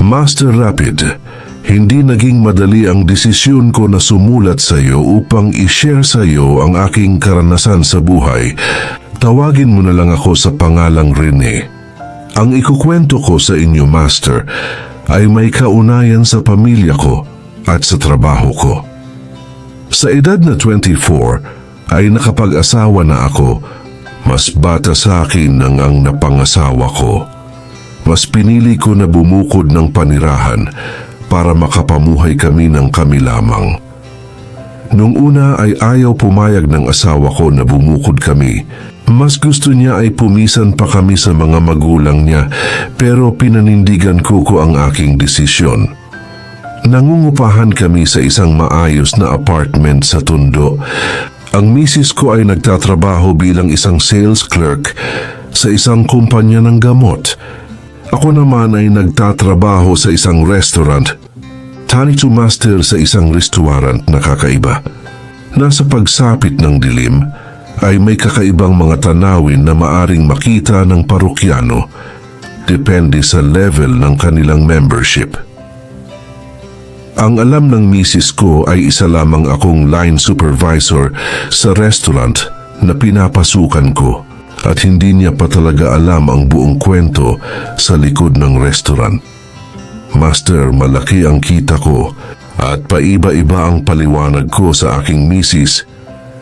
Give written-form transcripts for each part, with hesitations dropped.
Master Rapid, hindi naging madali ang desisyon ko na sumulat sa iyo upang i-share sa iyo ang aking karanasan sa buhay. Tawagin mo na lang ako sa pangalang Rene. Ang ikukwento ko sa inyo, Master, ay may kaunayan sa pamilya ko at sa trabaho ko. Sa edad na 24 ay nakapag-asawa na ako. Mas bata sa akin ang napangasawa ko. Mas pinili ko na bumukod ng panirahan para makapamuhay kami ng kami lamang. Nung una ay ayaw pumayag ng asawa ko na bumukod kami. Mas gusto niya ay pumisan pa kami sa mga magulang niya, pero pinanindigan ko ang aking desisyon. Nangungupahan kami sa isang maayos na apartment sa Tondo. Ang misis ko ay nagtatrabaho bilang isang sales clerk sa isang kumpanya ng gamot. Ako naman ay nagtatrabaho sa isang restaurant. Tanito master sa isang restaurant na kakaiba. Nasa pagsapit ng dilim ay may kakaibang mga tanawin na maaring makita ng parokyano depende sa level ng kanilang membership. Ang alam ng misis ko ay isa lamang akong line supervisor sa restaurant na pinapasukan ko at hindi niya pa talaga alam ang buong kwento sa likod ng restaurant. Master, malaki ang kita ko at paiba-iba ang paliwanag ko sa aking misis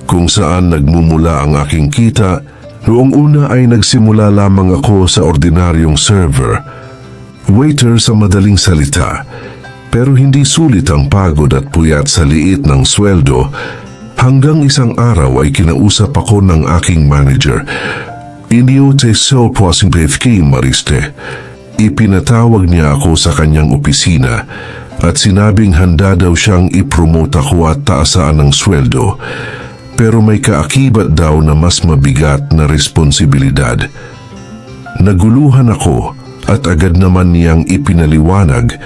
kung saan nagmumula ang aking kita. Noong una ay nagsimula lamang ako sa ordinaryong server, waiter sa madaling salita. Pero hindi sulit ang pagod at puyat sa liit ng sweldo hanggang isang araw ay kinausap ako ng aking manager. Iniote so posing PFK Mariste. Ipinatawag niya ako sa kanyang opisina at sinabing handa daw siyang ipromote ako at taasaan ng sweldo. Pero may kaakibat daw na mas mabigat na responsibilidad. Naguluhan ako at agad naman niyang ipinaliwanag.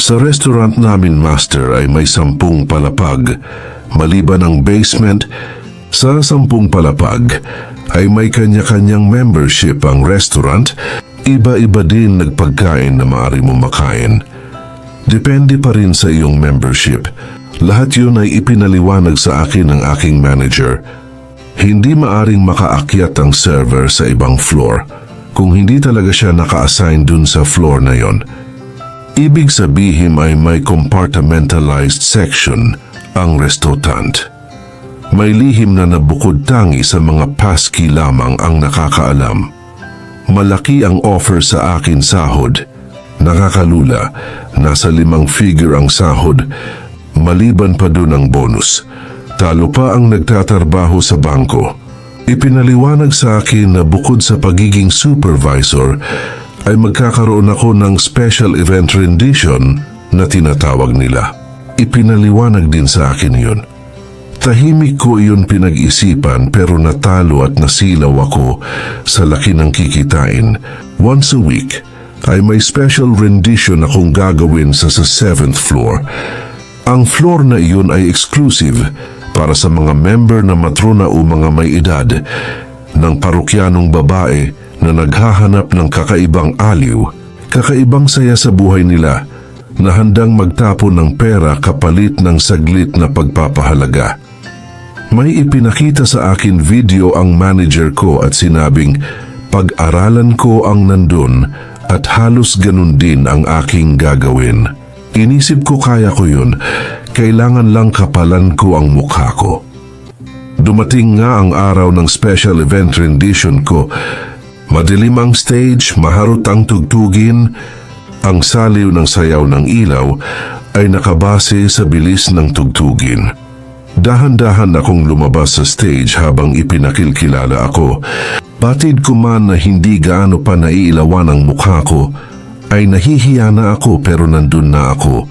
Sa restaurant namin, Master, ay may 10 palapag. Maliban ang basement, sa 10 palapag ay may kanya-kanyang membership ang restaurant. Iba-iba din nagpagkain na maaari mong makain. Depende pa rin sa iyong membership. Lahat yun ay ipinaliwanag sa akin ng aking manager. Hindi maaring makaakyat ang server sa ibang floor kung hindi talaga siya naka-assign dun sa floor na yon. Ibig sabihin ay may compartmentalized section ang restaurant. May lihim na nabukod tangi sa mga passkey lamang ang nakakaalam. Malaki ang offer sa akin sahod. Nakakalula, nasa 5 figure ang sahod, maliban pa dun ang bonus. Talo pa ang nagtatrabaho sa bangko. Ipinaliwanag sa akin na bukod sa pagiging supervisor, ay magkakaroon ako ng special event rendition na tinatawag nila. Ipinaliwanag din sa akin yun. Tahimik ko iyon pinag-isipan pero natalo at nasilaw ako sa laki ng kikitain. Once a week ay may special rendition akong gagawin sa 7th floor. Ang floor na iyon ay exclusive para sa mga member na matrona o mga may edad ng parokyanong babae na naghahanap ng kakaibang aliw, kakaibang saya sa buhay nila na handang magtapon ng pera kapalit ng saglit na pagpapahalaga. May ipinakita sa akin video ang manager ko at sinabing pag-aralan ko ang nandun at halos ganun din ang aking gagawin. Inisip ko kaya ko yun, kailangan lang kapalan ko ang mukha ko. Dumating nga ang araw ng special event rendition ko. Madilim ang stage, maharot ang tugtugin. Ang saliw ng sayaw ng ilaw ay nakabase sa bilis ng tugtugin. Dahan-dahan akong lumabas sa stage habang ipinakilkilala ako. Batid ko man na hindi gaano pa naiilawan ang mukha ko, ay nahihiya na ako pero nandun na ako.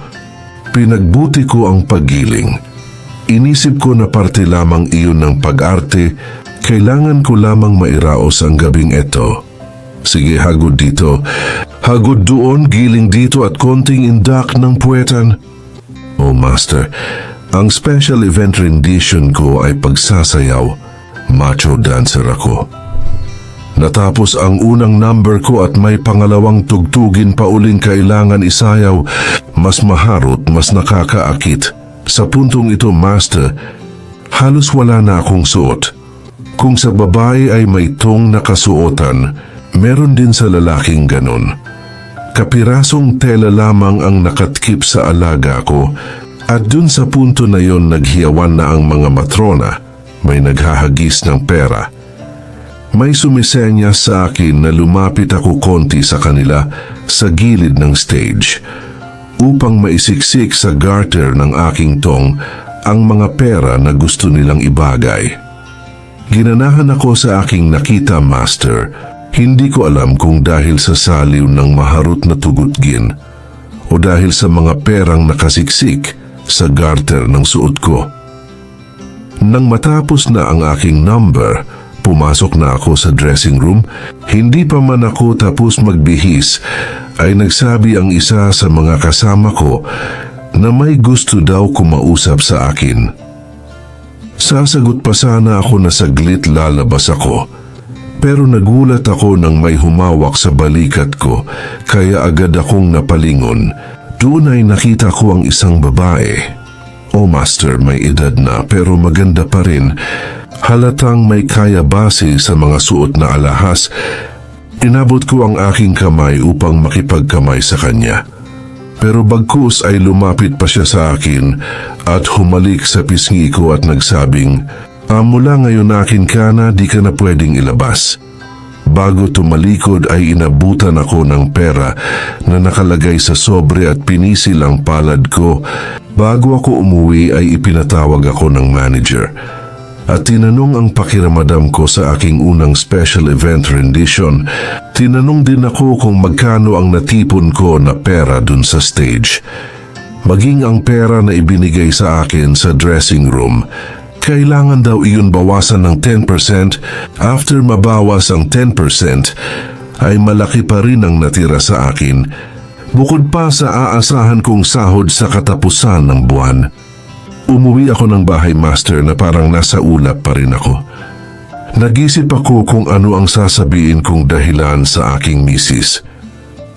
Pinagbuti ko ang paggiling. Inisip ko na parte lamang iyon ng pag-arte. Kailangan ko lamang mairaos ang gabing ito. Sige, hagod dito. Hagod doon, giling dito at konting indak ng puwetan. Oh, Master, ang special event rendition ko ay pagsasayaw. Macho dancer ako. Natapos ang unang number ko at may pangalawang tugtugin pa uling kailangan isayaw, mas maharot, mas nakakaakit. Sa puntong ito, Master, halos wala na akong suot. Kung sa babae ay may tong nakasuotan, meron din sa lalaking ganon. Kapirasong tela lamang ang nakatkip sa alaga ko at dun sa punto na yon naghiyawan na ang mga matrona, may naghahagis ng pera. May sumisenya sa akin na lumapit ako konti sa kanila sa gilid ng stage upang maisiksik sa garter ng aking tong ang mga pera na gusto nilang ibagay. Ginanahan ako sa aking nakita, Master. Hindi ko alam kung dahil sa saliw ng maharot na tugutgin o dahil sa mga perang nakasiksik sa garter ng suot ko. Nang matapos na ang aking number, pumasok na ako sa dressing room. Hindi pa man ako tapos magbihis ay nagsabi ang isa sa mga kasama ko na may gusto daw kumausap sa akin. Sasagot pa sana ako na saglit lalabas ako, pero nagulat ako nang may humawak sa balikat ko kaya agad akong napalingon. Doon ay nakita ko ang isang babae. Oh, Master, may edad na pero maganda pa rin. Halatang may kaya base sa mga suot na alahas. Inabot ko ang aking kamay upang makipagkamay sa kanya. Pero bagkus ay lumapit pa siya sa akin at humalik sa pisngi ko at nagsabing, mula ngayon akin ka na, di ka na pwedeng ilabas. Bago tumalikod ay inabutan ako ng pera na nakalagay sa sobre at pinisil ang palad ko. Bago ako umuwi ay ipinatawag ako ng manager at tinanong ang pakiramdam ko sa aking unang special event rendition. Tinanong din ako kung magkano ang natipon ko na pera dun sa stage. Maging ang pera na ibinigay sa akin sa dressing room, kailangan daw iyon bawasan ng 10%. After mabawas ang 10%, ay malaki pa rin ang natira sa akin, bukod pa sa aasahan kong sahod sa katapusan ng buwan. Umuwi ako ng bahay, Master, na parang nasa ulap pa rin ako. Nag-isip ako kung ano ang sasabihin kong dahilan sa aking misis,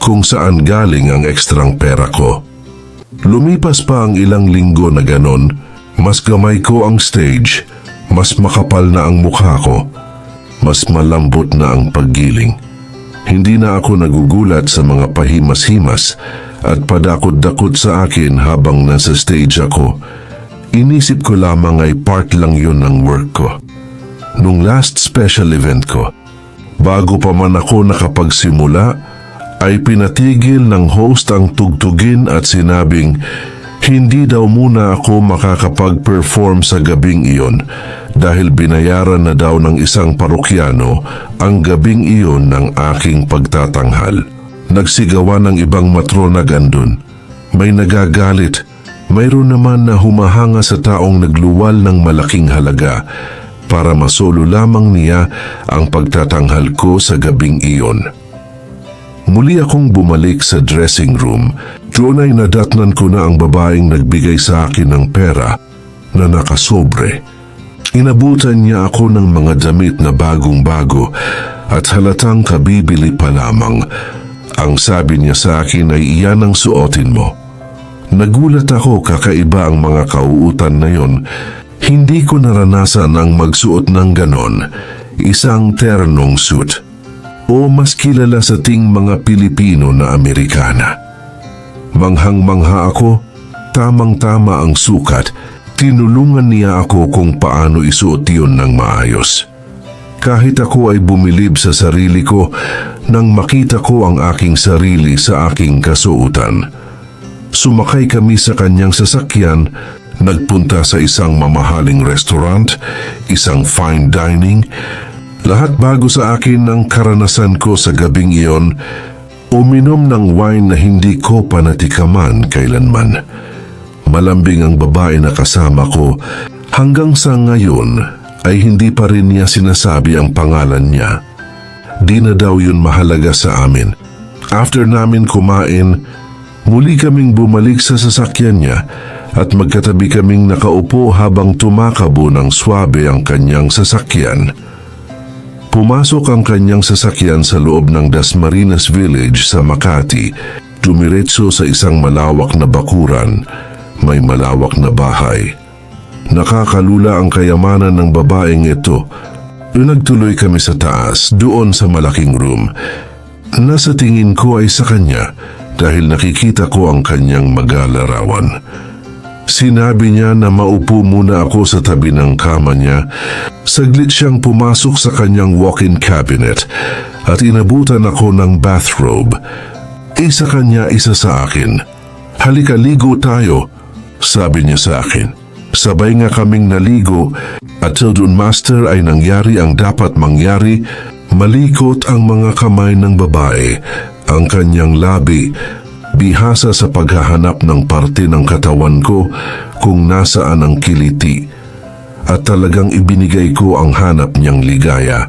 kung saan galing ang ekstrang pera ko. Lumipas pa ang ilang linggo na ganon. Mas gamay ko ang stage, mas makapal na ang mukha ko, mas malambot na ang paggiling. Hindi na ako nagugulat sa mga pahimas-himas at padakot-dakot sa akin habang nasa stage ako. Inisip ko lamang ay part lang yun ng work ko. Nung last special event ko, bago pa man ako nakapagsimula, ay pinatigil ng host ang tugtugin at sinabing, hindi daw muna ako makakapag-perform sa gabing iyon dahil binayaran na daw ng isang parokyano ang gabing iyon ng aking pagtatanghal. Nagsigawan ng ibang matrona gandun. May nagagalit. Mayroon naman na humahanga sa taong nagluwal ng malaking halaga para masolo lamang niya ang pagtatanghal ko sa gabing iyon. Muli akong bumalik sa dressing room. Doon ay nadatnan ko na ang babaeng nagbigay sa akin ng pera na nakasobre. Inabutan niya ako ng mga damit na bagong-bago at halatang kabibili pa lamang. Ang sabi niya sa akin ay iyan ang suotin mo. Nagulat ako, kakaiba ang mga kauutan na yon. Hindi ko naranasan ang magsuot ng ganon, isang ternong suit. O mas kilala sa ting mga Pilipino na Amerikana. Manghang-mangha ako, tamang-tama ang sukat, tinulungan niya ako kung paano isuot yun ng maayos. Kahit ako ay bumilib sa sarili ko nang makita ko ang aking sarili sa aking kasuotan. Sumakay kami sa kanyang sasakyan, nagpunta sa isang mamahaling restaurant, isang fine dining. Lahat bago sa akin ang karanasan ko sa gabing iyon. Uminom ng wine na hindi ko pa natikaman kailanman. Malambing ang babae na kasama ko. Hanggang sa ngayon ay hindi pa rin niya sinasabi ang pangalan niya. Di na daw yun mahalaga sa amin. After namin kumain, muli kaming bumalik sa sasakyan niya at magkatabi kaming nakaupo habang tumakabo ng swabe ang kanyang sasakyan. Pumasok ang kanyang sasakyan sa loob ng Dasmariñas Village sa Makati, dumiretso sa isang malawak na bakuran, may malawak na bahay. Nakakalula ang kayamanan ng babaeng ito. Nagtuloy kami sa taas, doon sa malaking room. Nasa tingin ko ay sa kanya dahil nakikita ko ang kanyang magalarawan. Sinabi niya na maupo muna ako sa tabi ng kama niya. Saglit siyang pumasok sa kanyang walk-in cabinet at inabutan ako ng bathrobe. Isa kanya, isa sa akin. Halika, ligo tayo, sabi niya sa akin. Sabay nga kaming naligo at till doon, master, ay nangyari ang dapat mangyari. Malikot ang mga kamay ng babae, ang kanyang labi, bihasa sa paghahanap ng parte ng katawan ko kung nasaan ang kiliti, at talagang ibinigay ko ang hanap niyang ligaya.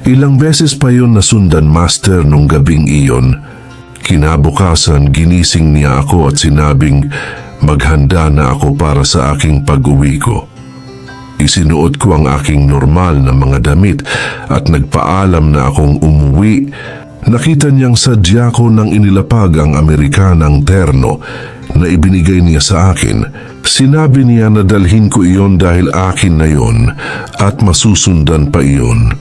Ilang beses pa yon nasundan, master, nung gabing iyon. Kinabukasan, ginising niya ako at sinabing maghanda na ako para sa aking pag-uwi ko. Isinuot ko ang aking normal na mga damit at nagpaalam na akong umuwi. Nakita niyang sadya ko nang inilapag ang Amerikanang terno na ibinigay niya sa akin. Sinabi niya na dalhin ko iyon dahil akin na yon at masusundan pa iyon.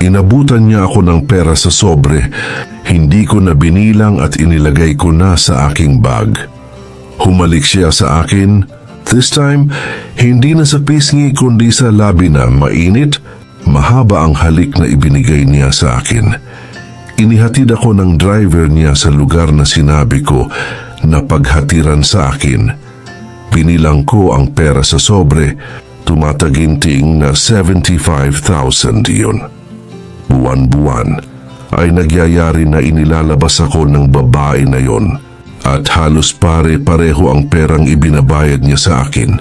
Inabutan niya ako ng pera sa sobre. Hindi ko na binilang at inilagay ko na sa aking bag. Humalik siya sa akin. This time, hindi na sa pisngi kundi sa labi na mainit, mahaba ang halik na ibinigay niya sa akin. Inihatid ako ng driver niya sa lugar na sinabi ko na paghatiran sa akin. Pinilang ko ang pera sa sobre, tumataginting na 75,000 yun. Buwan-buwan ay nagyayari na inilalabas ako ng babae na yon at halos pare-pareho ang perang ibinabayad niya sa akin.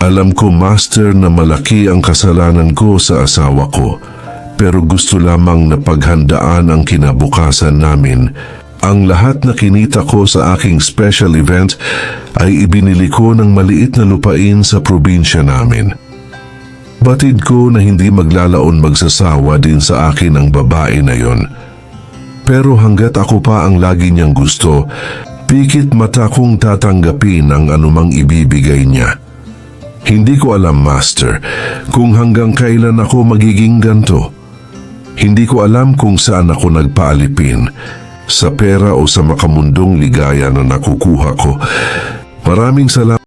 Alam ko, master, na malaki ang kasalanan ko sa asawa ko, pero gusto lamang na paghandaan ang kinabukasan namin. Ang lahat na kinita ko sa aking special event ay ibinili ko ng maliit na lupain sa probinsya namin. Batid ko na hindi maglalaon magsasawa din sa akin ang babae na yon. Pero hanggat ako pa ang lagi niyang gusto, pikit mata kong tatanggapin ang anumang ibibigay niya. Hindi ko alam, master, kung hanggang kailan ako magiging ganto. Hindi ko alam kung saan ako nagpaalipin, sa pera o sa makamundong ligaya na nakukuha ko. Maraming salamat.